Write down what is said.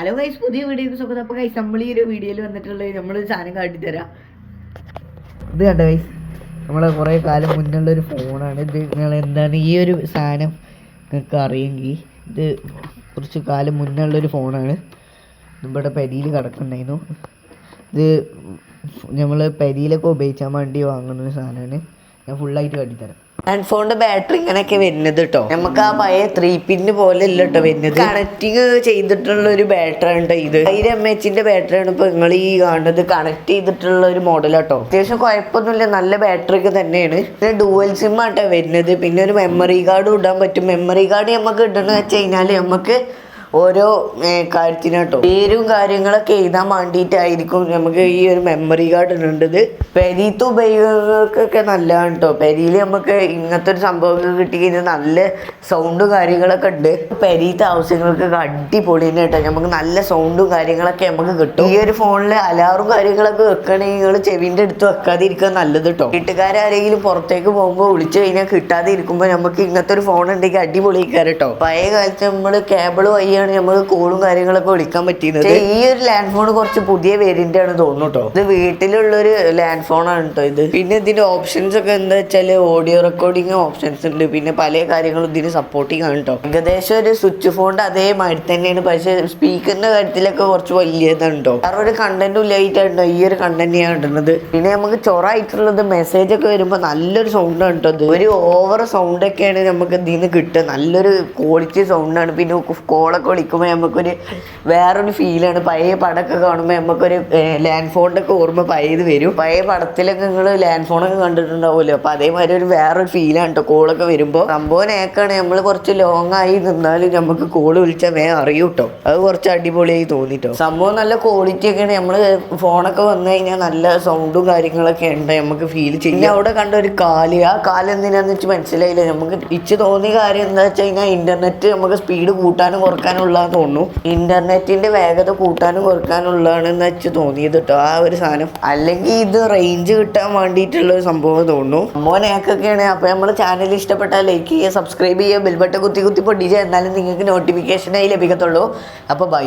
Hello guys, പുതിയ videos ഒക്കെ അപ്പോൾ ഗൈസ് നമ്മൾ ഈ ഒരു വീഡിയോയിൽ വന്നിട്ടുള്ളത് നമ്മളൊരു സാധനം കാട്ടിത്തരാം. ഇത് കണ്ടോ ഗൈസ്, നമ്മളെ കുറേ കാലം മുന്നുള്ളൊരു ഫോണാണ് ഇത്. നിങ്ങൾ എന്താണ് ഈ ഒരു സാധനം നിങ്ങൾക്ക് അറിയെങ്കിൽ ഇത് കുറച്ച് കാലം മുന്നുള്ളൊരു ഫോണാണ്. ഇവിടെ പെരിയിൽ കിടക്കുന്നുണ്ടായിരുന്നു. ഇത് നമ്മൾ പെരിയിലൊക്കെ ഉപയോഗിക്കാൻ വേണ്ടി വാങ്ങുന്ന ഒരു സാധനമാണ്. ഞാൻ ഫുള്ളായിട്ട് കാട്ടിത്തരാം. ഹാൻഡ് ഫോണിന്റെ ബാറ്ററി ഇങ്ങനെയൊക്കെ വരുന്നത് കേട്ടോ. നമുക്ക് ആ പഴയ 3 പിന്ന് പോലെ അല്ല കേട്ടോ വരുന്നത്. കണക്റ്റിങ് ചെയ്തിട്ടുള്ള ഒരു ബാറ്ററി ഉണ്ട്. ഇത് 1000 mAh ബാറ്ററിയാണ് ഇപ്പൊ നിങ്ങൾ ഈ കാണുന്നത്. കണക്ട് ചെയ്തിട്ടുള്ള ഒരു മോഡൽ കേട്ടോ. അത്യാവശ്യം കുഴപ്പമൊന്നുമില്ല, നല്ല ബാറ്ററി ഒക്കെ തന്നെയാണ്. പിന്നെ ഡുവൽ സിം ആട്ടോ വരുന്നത്. പിന്നെ ഒരു മെമ്മറി കാർഡും ഇടാൻ പറ്റും. മെമ്മറി കാർഡ് നമുക്ക് ഇടണമെന്ന് വെച്ച് കഴിഞ്ഞാൽ നമുക്ക് ഓരോ കാര്യത്തിനാട്ടോ പേരും കാര്യങ്ങളൊക്കെ എഴുതാൻ വേണ്ടിയിട്ടായിരിക്കും നമുക്ക് ഈ ഒരു മെമ്മറി കാർഡ് ഇടേണ്ടത്. പെരീത്ത് ഉപയോഗങ്ങൾക്കൊക്കെ നല്ലതാണ് കേട്ടോ. പെരിയിൽ നമുക്ക് ഇങ്ങനത്തെ ഒരു സംഭവം കിട്ടി കഴിഞ്ഞാൽ നല്ല സൗണ്ടും കാര്യങ്ങളൊക്കെ ഉണ്ട്. പെരീത്തെ ആവശ്യങ്ങൾക്കൊക്കെ അടിപൊളി തന്നെ കേട്ടോ. നമുക്ക് നല്ല സൗണ്ടും കാര്യങ്ങളൊക്കെ നമുക്ക് കിട്ടും. ഈ ഒരു ഫോണിൽ അലാറും കാര്യങ്ങളൊക്കെ വെക്കണമെങ്കിൽ നിങ്ങൾ ചെവിൻ്റെ അടുത്ത് വെക്കാതിരിക്കുക നല്ലത് കേട്ടോ. വീട്ടുകാരെങ്കിലും പുറത്തേക്ക് പോകുമ്പോൾ വിളിച്ചു കഴിഞ്ഞാൽ കിട്ടാതെ ഇരിക്കുമ്പോൾ നമുക്ക് ഇങ്ങനത്തെ ഒരു ഫോൺ ഉണ്ടെങ്കിൽ അടിപൊളിക്കാറ് കേട്ടോ. പഴയ കാലത്ത് നമ്മൾ കേബിൾ വഴിയാണ് നമുക്ക് കോളും കാര്യങ്ങളൊക്കെ വിളിക്കാൻ പറ്റിയത്. ഈ ഒരു ലാൻഡ് ഫോൺ കുറച്ച് പുതിയ വേരിയന്റ് ആണ് തോന്നുന്നു കേട്ടോ. ഇത് വീട്ടിലുള്ളൊരു ലാൻഡ് ഫോണാണ് കേട്ടോ ഇത്. പിന്നെ ഇതിന്റെ ഓപ്ഷൻസ് ഒക്കെ എന്താ വെച്ചാൽ ഓഡിയോ റെക്കോർഡിങ് ഓപ്ഷൻസ് ഉണ്ട്. പിന്നെ പല കാര്യങ്ങളും ഇതിന് സപ്പോർട്ടിങ് ആണ് കേട്ടോ. ഏകദേശം ഒരു സ്വിച്ച് ഫോണിന്റെ അതേമാതിരി തന്നെയാണ്. പക്ഷെ സ്പീക്കറിന്റെ കാര്യത്തിലൊക്കെ കുറച്ച് വലിയതുണ്ടോ. കാരണം ഒരു കണ്ടന്റും ഇല്ലായിട്ടാണോ ഈ ഒരു കണ്ടന്റ് ഞാൻ ഇടുന്നത്. പിന്നെ നമുക്ക് ചൊറായിട്ടുള്ളത് മെസ്സേജ് ഒക്കെ വരുമ്പോൾ നല്ലൊരു സൗണ്ട് ആണ് കേട്ടോ. ഒരു ഓവർ സൗണ്ട് ഒക്കെയാണ് നമുക്ക് ഇതിൽ നിന്ന് കിട്ടുക. നല്ലൊരു ക്വാളിറ്റി സൗണ്ടാണ്. പിന്നെ കോളൊക്കെ വിളിക്കുമ്പോൾ നമുക്കൊരു വേറൊരു ഫീലാണ്. പഴയ പടമൊക്കെ കാണുമ്പോൾ നമുക്കൊരു ലാൻഡ് ഫോണിൻ്റെ ഒക്കെ ഓർമ്മ പഴയത് വരും. പഴയ പടത്തിലൊക്കെ നിങ്ങൾ ലാൻഡ് ഫോണൊക്കെ കണ്ടിട്ടുണ്ടാവുമല്ലോ. അപ്പോൾ അതേമാതിരി ഒരു വേറൊരു ഫീലാണ് കേട്ടോ കോളൊക്കെ വരുമ്പോൾ. സംഭവം നേക്കാണ്. നമ്മൾ കുറച്ച് ലോങ് ആയി നിന്നാലും നമുക്ക് കോള് വിളിച്ചാൽ വേഗം അറിയും കേട്ടോ. അത് കുറച്ച് അടിപൊളിയായി തോന്നിട്ടോ. സംഭവം നല്ല ക്വാളിറ്റി ഒക്കെയാണ്. നമ്മൾ ഫോണൊക്കെ വന്നു കഴിഞ്ഞാൽ നല്ല സൗണ്ടും കാര്യങ്ങളൊക്കെ ഉണ്ട് നമുക്ക് ഫീൽ ചെയ്യും. പിന്നെ അവിടെ കണ്ട ഒരു കാല്, ആ കാല് എന്തിനാന്ന് വെച്ച് മനസ്സിലായില്ല. നമുക്ക് ഇച്ച് തോന്നിയ കാര്യം എന്താ വെച്ച് കഴിഞ്ഞാൽ ഇന്റർനെറ്റ് നമുക്ക് സ്പീഡ് കൂട്ടാനും കുറക്കാനും ഉള്ളതാന്ന് തോന്നുന്നു. ഇന്റർനെറ്റിന്റെ വേഗത കൂട്ടാനും കുറക്കാനുള്ളതാണെന്ന് വെച്ച് തോന്നിയത് കേട്ടോ ആ ഒരു സാധനം. അല്ലെങ്കിൽ ഇത് റേഞ്ച് കിട്ടാൻ വേണ്ടിയിട്ടുള്ള ഒരു സംഭവം തോന്നുന്നു. സംഭവം നേക്കൊക്കെയാണ്. അപ്പൊ നമ്മുടെ ചാനൽ ഇഷ്ടപ്പെട്ടാൽ ലൈക്ക് ചെയ്യുക, സബ്സ്ക്രൈബ് ചെയ്യുക, ബെൽബട്ടൺ കുത്തി പൊട്ടിച്ച് എന്നാലും നിങ്ങൾക്ക് നോട്ടിഫിക്കേഷനായി ലഭിക്കത്തുള്ളൂ. അപ്പൊ ബൈ.